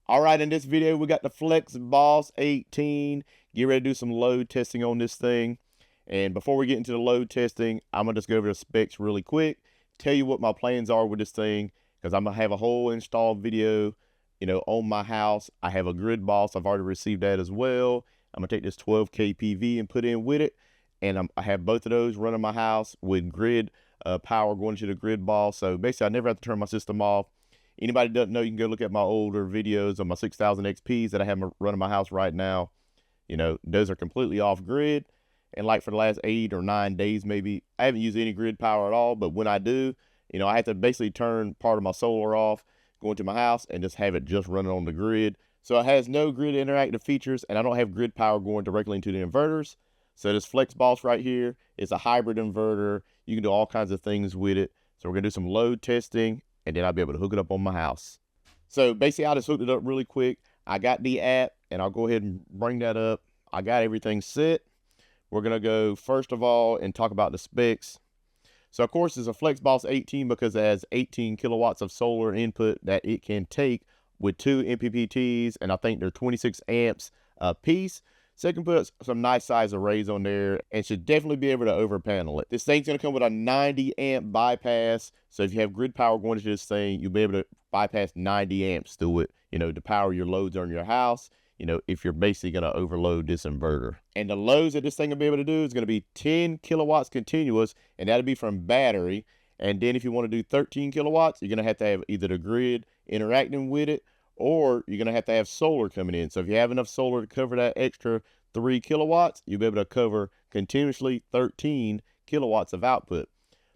All right, in this video, we got the Flexboss18. Get ready to do some load testing on this thing. And before we get into the load testing, I'm gonna just go over the specs really quick, tell you what my plans are with this thing, because I'm gonna have a whole install video, on my house. I have a Gridboss. I've already received that as well. I'm gonna take this 12K PV and put in with it. And I have both of those running my house with grid power going to the Gridboss. So basically, I never have to turn my system off. Anybody doesn't know, you can go look at my older videos of my 6000 XPs that I have running my house right now. Those are completely off grid. And like for the last 8 or 9 days, maybe, I haven't used any grid power at all. But when I do, I have to basically turn part of my solar off, go into my house, and just have it just running on the grid. So it has no grid interactive features, and I don't have grid power going directly into the inverters. So this Flexboss right here is a hybrid inverter. You can do all kinds of things with it. So we're gonna do some load testing, and then I'll be able to hook it up on my house. So basically, I just hooked it up really quick. I got the app, and I'll go ahead and bring that up. I got everything set. We're gonna go first of all and talk about the specs. So of course, it's a Flexboss18 because it has 18 kilowatts of solar input that it can take with 2 MPPTs, and I think they're 26 amps a piece. So it can put some nice size arrays on there and should definitely be able to over panel it. This thing's going to come with a 90 amp bypass. So if you have grid power going into this thing, you'll be able to bypass 90 amps through it, to power your loads on your house, if you're basically going to overload this inverter. And the loads that this thing will be able to do is going to be 10 kilowatts continuous, and that'll be from battery. And then if you want to do 13 kilowatts, you're going to have either the grid interacting with it, or you're going to have solar coming in. So if you have enough solar to cover that extra 3 kilowatts, you'll be able to cover continuously 13 kilowatts of output.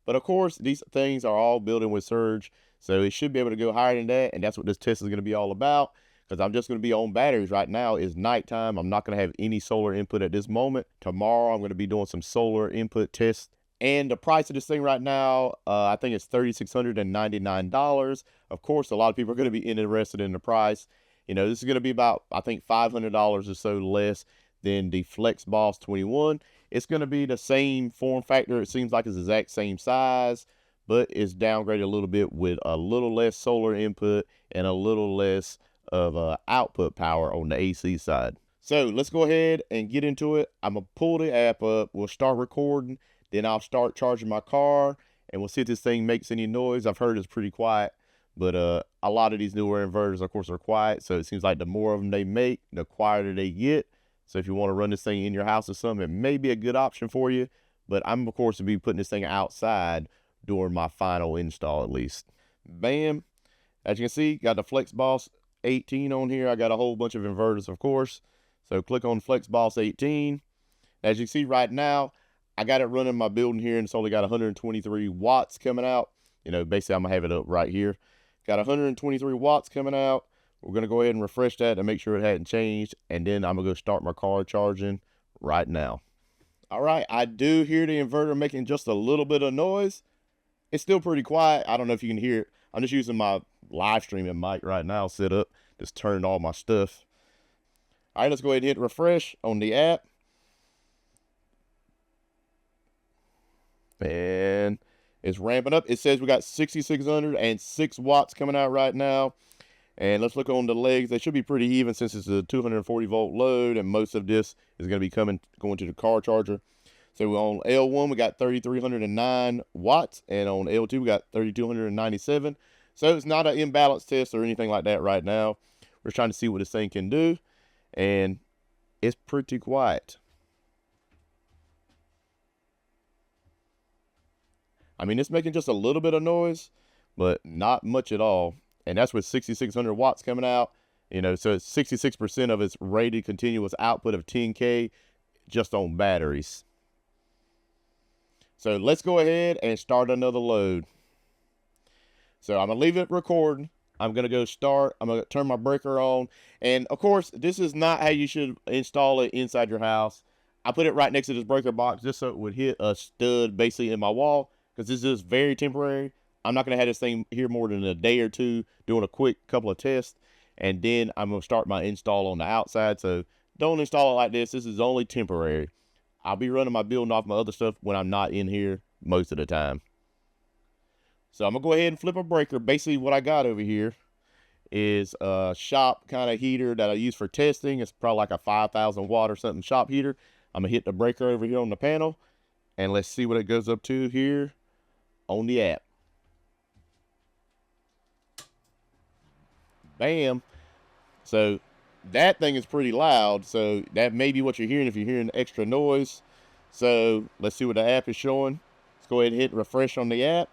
But of course, these things are all built in with surge, so it should be able to go higher than that, and that's what this test is going to be all about, because I'm just going to be on batteries right now. It's nighttime. I'm not going to have any solar input at this moment. Tomorrow, I'm going to be doing some solar input tests. And the price of this thing right now, I think it's $3,699. Of course, a lot of people are going to be interested in the price. This is going to be about, I think, $500 or so less than the Flexboss 21. It's going to be the same form factor. It seems like it's the exact same size, but it's downgraded a little bit with a little less solar input and a little less of output power on the AC side. So let's go ahead and get into it. I'm going to pull the app up. We'll start recording. Then I'll start charging my car, and we'll see if this thing makes any noise. I've heard it's pretty quiet, but a lot of these newer inverters, of course, are quiet. So it seems like the more of them they make, the quieter they get. So if you want to run this thing in your house or something, it may be a good option for you. But I'm, of course, to be putting this thing outside during my final install at least. Bam. As you can see, got the Flexboss 18 on here. I got a whole bunch of inverters, of course. So click on Flexboss 18. As you see right now, I got it running in my building here, and it's only got 123 watts coming out. Basically, I'm going to have it up right here. Got 123 watts coming out. We're going to go ahead and refresh that to make sure it hadn't changed, and then I'm going to go start my car charging right now. All right, I do hear the inverter making just a little bit of noise. It's still pretty quiet. I don't know if you can hear it. I'm just using my live streaming mic right now set up. Just turned all my stuff. All right, let's go ahead and hit refresh on the app. And it's ramping up. It says we got 6,606 watts coming out right now. And let's look on the legs. They should be pretty even since it's a 240 volt load, and most of this is going to be going to the car charger. So on L1 we got 3,309 watts, and on L2 we got 3,297. So it's not an imbalance test or anything like that right now. We're trying to see what this thing can do, and it's pretty quiet. I mean, it's making just a little bit of noise, but not much at all. And that's with 6,600 watts coming out. So it's 66% of its rated continuous output of 10K just on batteries. So let's go ahead and start another load. So I'm going to leave it recording. I'm going to go start. I'm going to turn my breaker on. And of course, this is not how you should install it inside your house. I put it right next to this breaker box just so it would hit a stud basically in my wall, because this is very temporary. I'm not going to have this thing here more than a day or two doing a quick couple of tests, and then I'm going to start my install on the outside. So don't install it like this. This is only temporary. I'll be running my building off my other stuff when I'm not in here most of the time. So I'm going to go ahead and flip a breaker. Basically what I got over here is a shop kind of heater that I use for testing. It's probably like a 5,000 watt or something shop heater. I'm gonna hit the breaker over here on the panel, and let's see what it goes up to here on the app. Bam. So that thing is pretty loud, so that may be what you're hearing if you're hearing extra noise. So let's see what the app is showing. Let's go ahead and hit refresh on the app.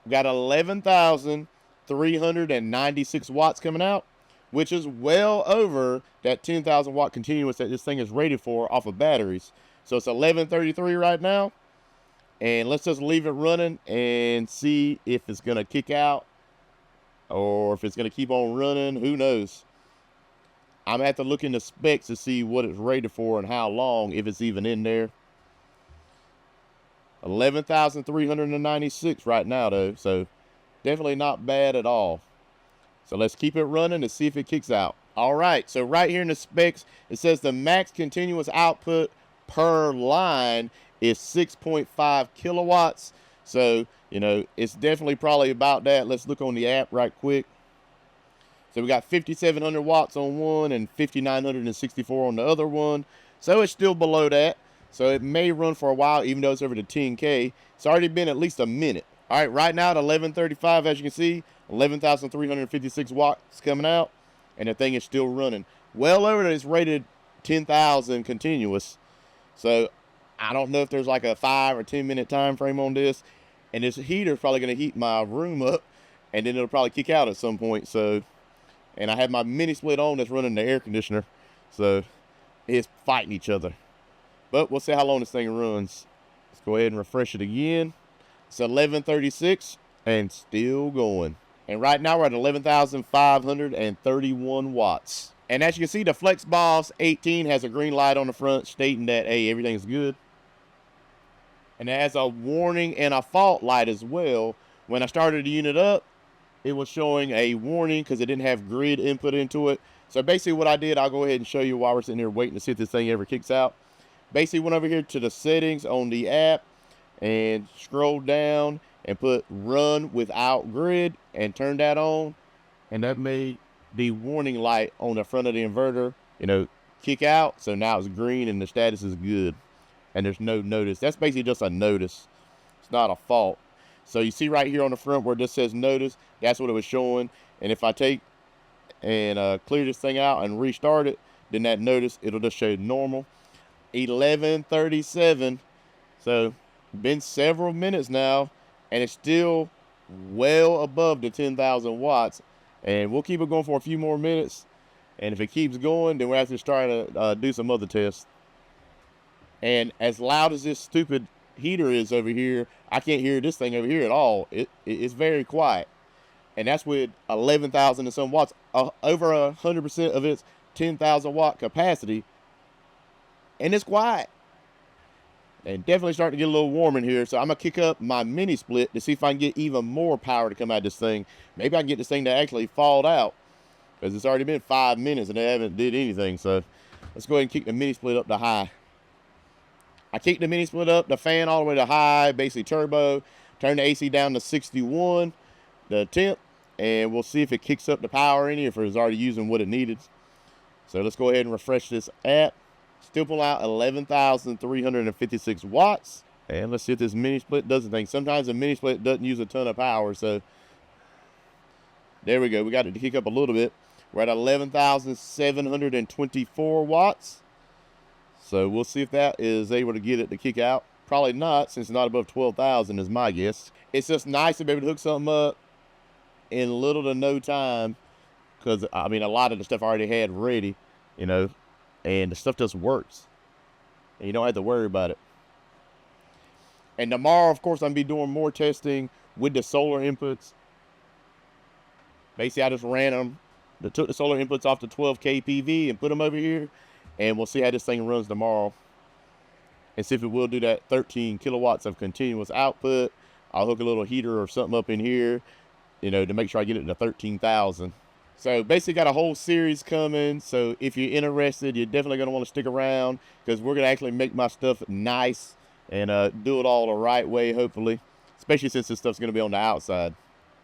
We got 11,396 watts coming out, which is well over that 10,000 watt continuous that this thing is rated for off of batteries. So it's 1133 right now, and let's just leave it running and see if it's gonna kick out or if it's gonna keep on running. Who knows? I'm gonna have to look in the specs to see what it's rated for and how long, if it's even in there. 11,396 right now though, so definitely not bad at all. So let's keep it running to see if it kicks out. All right, so right here in the specs, it says the max continuous output per line is 6.5 kilowatts. So, you know, it's definitely probably about that. Let's look on the app right quick. So we got 5,700 watts on one and 5,964 on the other one. So it's still below that. So it may run for a while, even though it's over to 10K. It's already been at least a minute. All right, right now at 11:35, as you can see, 11,356 watts coming out, and the thing is still running. Well over its rated 10,000 continuous. So I don't know if there's like a 5 or 10 minute time frame on this. And this heater is probably going to heat my room up, and then it'll probably kick out at some point. So, and I have my mini split on that's running the air conditioner. So it's fighting each other. But we'll see how long this thing runs. Let's go ahead and refresh it again. It's 11:36 and still going. And right now we're at 11,531 watts. And as you can see, the Flexboss18 has a green light on the front stating that, hey, everything's good. And it has a warning and a fault light as well. When I started the unit up, it was showing a warning because it didn't have grid input into it. So basically what I did, I'll go ahead and show you while we're sitting here waiting to see if this thing ever kicks out. Basically went over here to the settings on the app and scrolled down and put run without grid and turned that on. And that made the warning light on the front of the inverter, you know, kick out. So now it's green and the status is good. And there's no notice. That's basically just a notice. It's not a fault. So you see right here on the front where this says notice, that's what it was showing. And if I take and clear this thing out and restart it, then that notice, it'll just show normal. 11:37. So been several minutes now, and it's still well above the 10,000 watts. And we'll keep it going for a few more minutes. And if it keeps going, then we'll have to start to do some other tests. And as loud as this stupid heater is over here, I can't hear this thing over here at all. It's very quiet. And that's with 11,000 and some watts, over 100% of its 10,000 watt capacity. And it's quiet. And definitely starting to get a little warm in here. So I'm going to kick up my mini split to see if I can get even more power to come out of this thing. Maybe I can get this thing to actually fall out, because it's already been 5 minutes and they haven't did anything. So let's go ahead and kick the mini split up to high. I kicked the mini split up, the fan all the way to high, basically turbo. Turn the AC down to 61, the temp, and we'll see if it kicks up the power any, if it was already using what it needed. So let's go ahead and refresh this app. Still pull out 11,356 watts. And let's see if this mini split does anything. Sometimes a mini split doesn't use a ton of power, so there we go. We got it to kick up a little bit. We're at 11,724 watts. So we'll see if that is able to get it to kick out. Probably not, since it's not above 12,000 is my guess. It's just nice to be able to hook something up in little to no time, because, I mean, a lot of the stuff I already had ready, you know, and the stuff just works. And you don't have to worry about it. And tomorrow, of course, I'm going to be doing more testing with the solar inputs. Basically, I just ran them, took the solar inputs off the 12K PV and put them over here. And we'll see how this thing runs tomorrow. And see if it will do that 13 kilowatts of continuous output. I'll hook a little heater or something up in here, you know, to make sure I get it to 13,000. So basically got a whole series coming. So if you're interested, you're definitely going to want to stick around, because we're going to actually make my stuff nice and do it all the right way, hopefully. Especially since this stuff's going to be on the outside.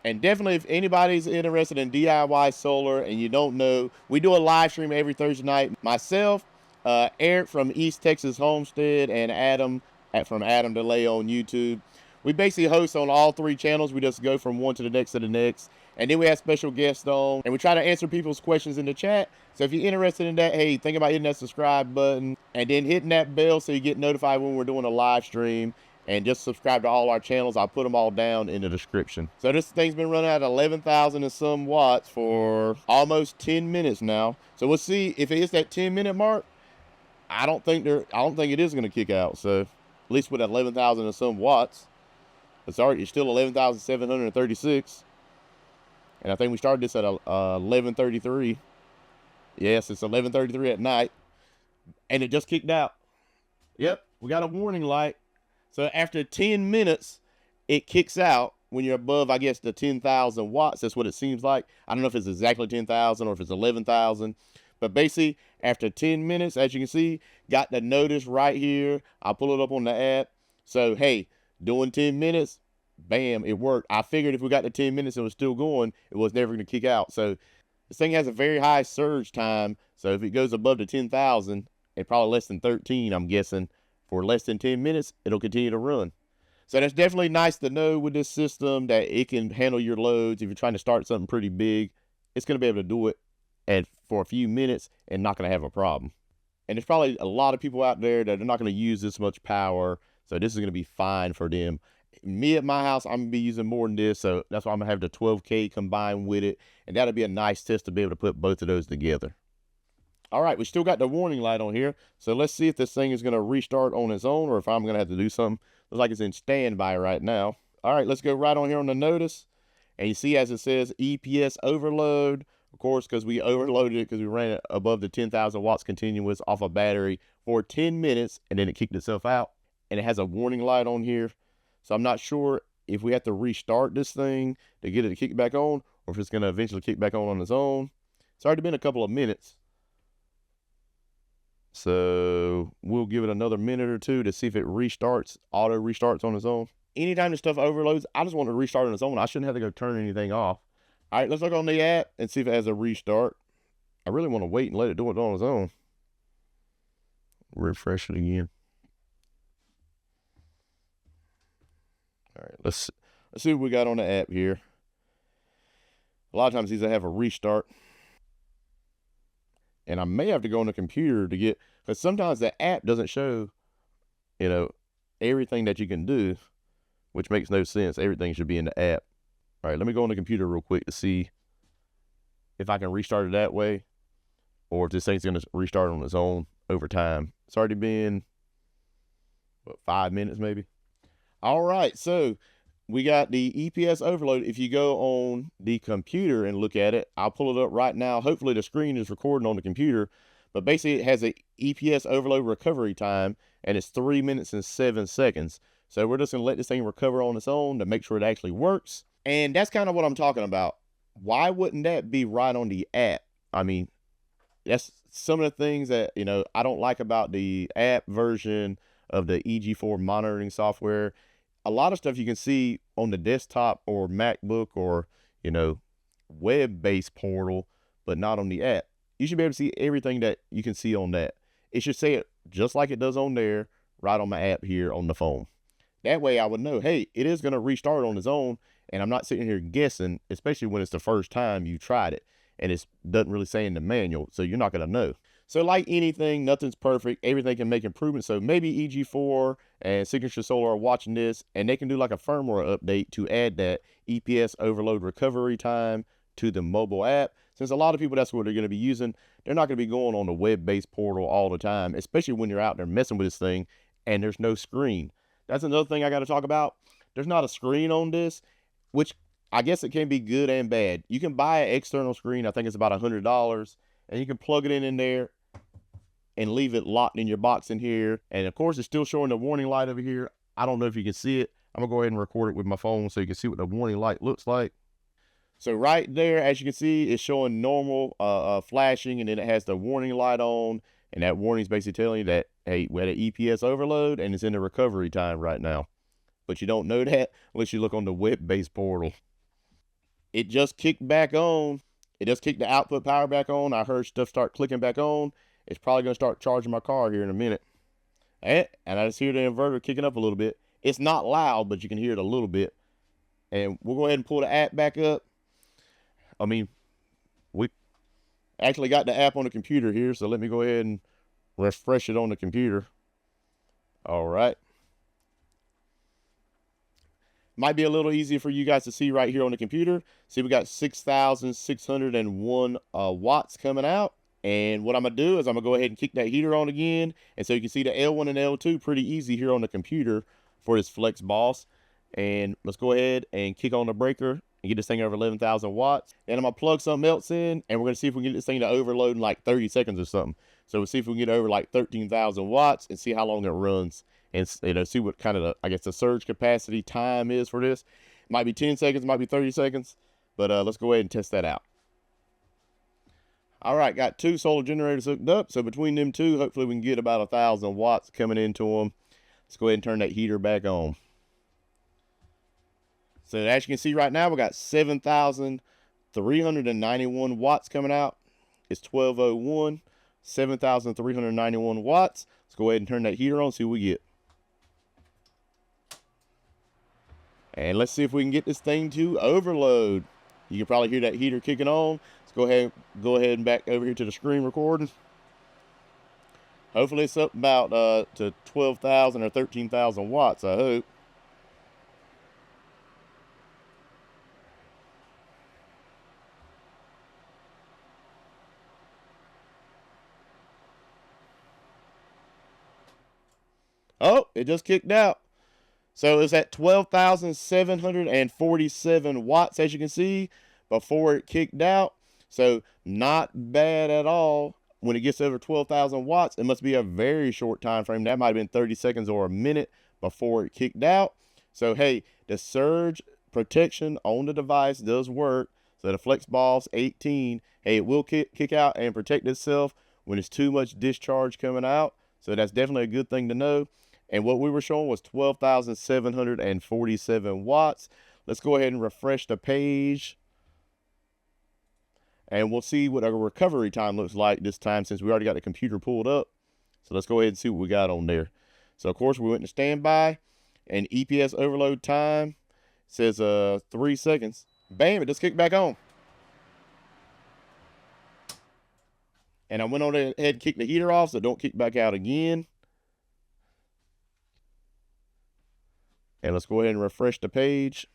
And definitely, if anybody's interested in DIY solar and you don't know, we do a live stream every Thursday night. Myself, Eric from East Texas Homestead, and Adam from Adam Delay on YouTube. We basically host on all 3 channels. We just go from one to the next to the next. And then we have special guests on, and we try to answer people's questions in the chat. So if you're interested in that, hey, think about hitting that subscribe button and then hitting that bell so you get notified when we're doing a live stream. And just subscribe to all our channels. I'll put them all down in the description. So this thing's been running at 11,000 and some watts for almost 10 minutes now. So we'll see if it hits that 10-minute mark. I don't think it is going to kick out. So at least with 11,000 and some watts, it's still 11,736. And I think we started this at 11:33. Yes, it's 11:33 at night, and it just kicked out. Yep, we got a warning light. So after 10 minutes, it kicks out when you're above, I guess, the 10,000 watts. That's what it seems like. I don't know if it's exactly 10,000 or if it's 11,000. But basically, after 10 minutes, as you can see, got the notice right here. I'll pull it up on the app. So, hey, doing 10 minutes, bam, it worked. I figured if we got to 10 minutes and it was still going, it was never going to kick out. So this thing has a very high surge time. So if it goes above the 10,000, and probably less than 13, I'm guessing, for less than 10 minutes, it'll continue to run. So that's definitely nice to know with this system that it can handle your loads. If you're trying to start something pretty big, it's going to be able to do it for a few minutes and not going to have a problem. And there's probably a lot of people out there that are not going to use this much power. So this is going to be fine for them. Me at my house, I'm going to be using more than this. So that's why I'm going to have the 12K combined with it. And that'll be a nice test to be able to put both of those together. All right, we still got the warning light on here. So let's see if this thing is going to restart on its own or if I'm going to have to do something. Looks like it's in standby right now. All right, let's go right on here on the notice. And you see as it says EPS overload, of course, because we overloaded it because we ran it above the 10,000 watts continuous off a battery for 10 minutes and then it kicked itself out. And it has a warning light on here. So I'm not sure if we have to restart this thing to get it to kick back on or if it's going to eventually kick back on its own. It's already been a couple of minutes. So we'll give it another minute or two to see if it restarts, auto restarts on its own. Anytime this stuff overloads, I just want to restart on its own. I shouldn't have to go turn anything off. All right, let's look on the app and see if it has a restart. I really want to wait and let it do it on its own. Refresh it again. All right, let's see what we got on the app here. A lot of times these have a restart. And I may have to go on the computer to get, because sometimes the app doesn't show, everything that you can do, which makes no sense. Everything should be in the app. All right, let me go on the computer real quick to see if I can restart it that way or if this thing's going to restart on its own over time. It's already been, 5 minutes maybe? All right, so we got the EPS overload. If you go on the computer and look at it, I'll pull it up right now. Hopefully the screen is recording on the computer, but basically it has a EPS overload recovery time and it's 3 minutes and 7 seconds. So we're just gonna let this thing recover on its own to make sure it actually works. And that's kind of what I'm talking about. Why wouldn't that be right on the app? I mean, that's some of the things that, I don't like about the app version of the EG4 monitoring software. A lot of stuff you can see on the desktop or MacBook or, web-based portal, but not on the app. You should be able to see everything that you can see on that. It should say it just like it does on there, right on my app here on the phone. That way I would know, hey, it is going to restart on its own, and I'm not sitting here guessing, especially when it's the first time you tried it, and it doesn't really say in the manual, so you're not going to know. So like anything, nothing's perfect. Everything can make improvements. So maybe EG4 and Signature Solar are watching this, and they can do like a firmware update to add that EPS overload recovery time to the mobile app. Since a lot of people, that's what they're going to be using. They're not going to be going on the web-based portal all the time, especially when you're out there messing with this thing and there's no screen. That's another thing I got to talk about. There's not a screen on this, which I guess it can be good and bad. You can buy an external screen. I think it's about $100, and you can plug it in there and leave it locked in your box in here. And of course, it's still showing the warning light over here. I don't know if you can see it. I'm gonna go ahead and record it with my phone so you can see what the warning light looks like. So right there, as you can see, it's showing normal flashing, and then it has the warning light on, and that warning is basically telling you that, hey, we had an EPS overload and it's in the recovery time right now. But you don't know that unless you look on the web-based portal. it just kicked back on. It just kicked the output power back on. I heard stuff start clicking back on. It's probably going to start charging my car here in a minute. And I just hear the inverter kicking up a little bit. It's not loud, but you can hear it a little bit. And we'll go ahead and pull the app back up. I mean, we actually got the app on the computer here, so let me go ahead and refresh it on the computer. All right. Might be a little easier for you guys to see right here on the computer. See, we got 6,601 watts coming out. And what I'm going to do is I'm going to go ahead and kick that heater on again. And so you can see the L1 and L2 pretty easy here on the computer for this Flexboss. And let's go ahead and kick on the breaker and get this thing over 11,000 watts. And I'm going to plug something else in, and we're going to see if we can get this thing to overload in like 30 seconds or something. So we'll see if we can get over like 13,000 watts and see how long it runs. And see what kind of, I guess, the surge capacity time is for this. It might be 10 seconds, might be 30 seconds. But let's go ahead and test that out. All right, got 2 solar generators hooked up. So between them 2, hopefully we can get about 1,000 watts coming into them. Let's go ahead and turn that heater back on. So as you can see right now, we got 7,391 watts coming out. It's 12:01, 7,391 watts. Let's go ahead and turn that heater on, see what we get. And let's see if we can get this thing to overload. You can probably hear that heater kicking on. Let's go ahead and back over here to the screen recording. Hopefully it's up about to 12,000 or 13,000 watts, I hope. Oh, it just kicked out. So it's at 12,747 watts, as you can see, before it kicked out. So not bad at all. When it gets over 12,000 watts, it must be a very short time frame. That might have been 30 seconds or a minute before it kicked out. So, hey, the surge protection on the device does work. So the Flexboss18, hey, it will kick out and protect itself when it's too much discharge coming out. So that's definitely a good thing to know. And what we were showing was 12,747 watts. Let's go ahead and refresh the page. And we'll see what our recovery time looks like this time, since we already got the computer pulled up. So let's go ahead and see what we got on there. So, of course, we went to standby. And EPS overload time says 3 seconds. Bam, it just kicked back on. And I went on ahead and kicked the heater off, so don't kick back out again. And let's go ahead and refresh the page.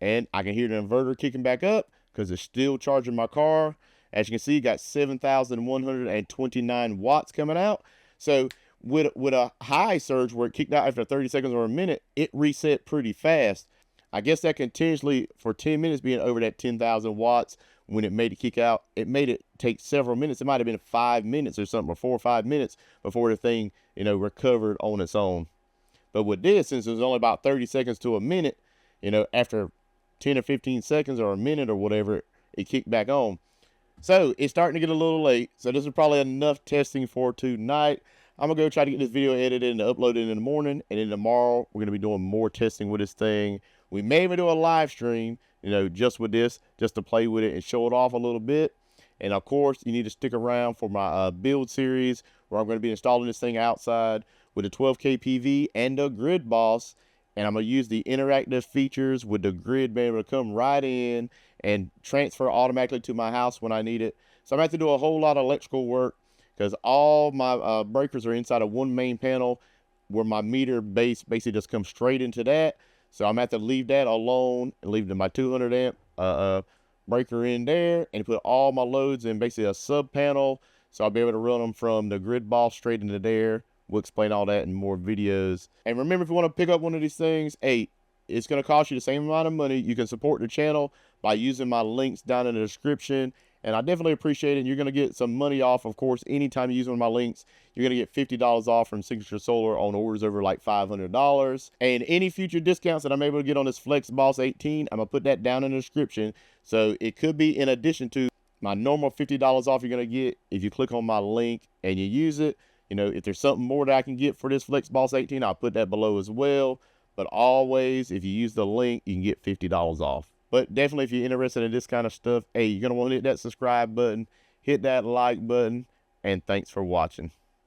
And I can hear the inverter kicking back up because it's still charging my car. As you can see, got 7,129 watts coming out. So with a high surge where it kicked out after 30 seconds or a minute, it reset pretty fast. I guess that continuously for 10 minutes being over that 10,000 watts when it made it kick out, it made it take several minutes. It might have been 5 minutes or something, or 4 or 5 minutes before the thing, recovered on its own. But with this, since it was only about 30 seconds to a minute, after 10 or 15 seconds or a minute or whatever, it kicked back on. So it's starting to get a little late. So this is probably enough testing for tonight. I'm going to go try to get this video edited and uploaded in the morning. And then tomorrow, we're going to be doing more testing with this thing. We may even do a live stream, just with this, just to play with it and show it off a little bit. And of course, you need to stick around for my build series, where I'm going to be installing this thing outside with a 12K PV and a Gridboss. And I'm going to use the interactive features with the grid being able to come right in and transfer automatically to my house when I need it. So I'm going to have to do a whole lot of electrical work, because all my breakers are inside of one main panel, where my meter base basically just comes straight into that. So I'm going to have to leave that alone and leave my 200 amp breaker in there and put all my loads in basically a sub panel. So I'll be able to run them from the Gridboss straight into there. We'll explain all that in more videos. And remember, if you want to pick up one of these things, hey, it's going to cost you the same amount of money. You can support the channel by using my links down in the description. And I definitely appreciate it. And you're going to get some money off, of course, anytime you use one of my links. You're going to get $50 off from Signature Solar on orders over like $500. And any future discounts that I'm able to get on this Flexboss18, I'm going to put that down in the description. So it could be in addition to my normal $50 off you're going to get if you click on my link and you use it. If there's something more that I can get for this Flexboss18, I'll put that below as well. But always, if you use the link, you can get $50 off. But definitely, if you're interested in this kind of stuff, hey, you're going to want to hit that subscribe button, hit that like button, and thanks for watching.